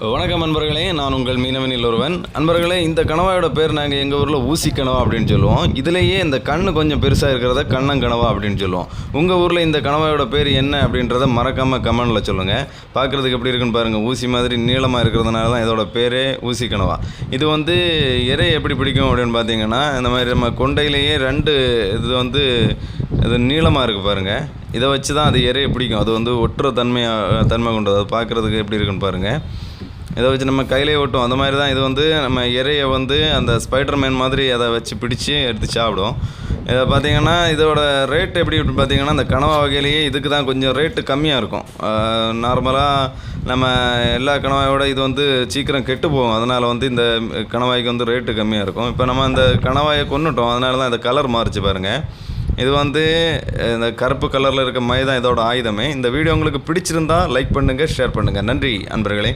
வணக்கம் அன்பர்களே, நான் உங்கள் மீனவனில் ஒருவன். அன்பர்களே, இந்த கணவாயோட பேர் நாங்கள் எங்கள் ஊரில் ஊசி கணவா அப்படின்னு சொல்லுவோம். இதுலேயே இந்த கண்ணு கொஞ்சம் பெருசாக இருக்கிறத கண்ணங்கணவா அப்படின்னு சொல்லுவோம். உங்கள் ஊரில் இந்த கணவாயோட பேர் என்ன அப்படின்றத மறக்காமல் கமெண்டில் சொல்லுங்கள். பார்க்குறதுக்கு எப்படி இருக்குன்னு பாருங்கள். ஊசி மாதிரி நீளமாக இருக்கிறதுனால தான் இதோட பேரே ஊசி கணவா. இது வந்து இறை எப்படி பிடிக்கும் அப்படின்னு பார்த்தீங்கன்னா, இந்த மாதிரி நம்ம கொண்டையிலேயே இது நீளமாக இருக்குது பாருங்கள். இதை வச்சு தான் அது இறையை பிடிக்கும். அது வந்து ஒட்டுற தன்மை கொண்டது. அது பார்க்குறதுக்கு எப்படி இருக்குன்னு பாருங்கள். இதை வச்சு நம்ம கையிலே ஓட்டும். அந்த மாதிரி தான் இது வந்து நம்ம இறையை அந்த ஸ்பைடர்மேன் மாதிரி அதை வச்சு பிடிச்சி எடுத்து சாப்பிடும். இதை பார்த்திங்கன்னா இதோட ரேட் எப்படி பார்த்திங்கன்னா, இந்த கனவா வகையிலேயே இதுக்கு தான் கொஞ்சம் ரேட்டு கம்மியாக இருக்கும். நார்மலாக நம்ம எல்லா கணவாயோட இது சீக்கிரம் கெட்டு போகும். அதனால் இந்த கணவாய்க்கு ரேட்டு கம்மியாக இருக்கும். இப்போ நம்ம அந்த கணவாயை கொன்னுட்டோம், அதனால தான் இந்த கலர் மாறிச்சு பாருங்கள். இது இந்த கருப்பு கலரில் இருக்க மாதிரி தான் இதோட ஆயுதமே. இந்த வீடியோ உங்களுக்கு பிடிச்சிருந்தா லைக் பண்ணுங்கள், ஷேர் பண்ணுங்கள். நன்றி அன்பர்களே.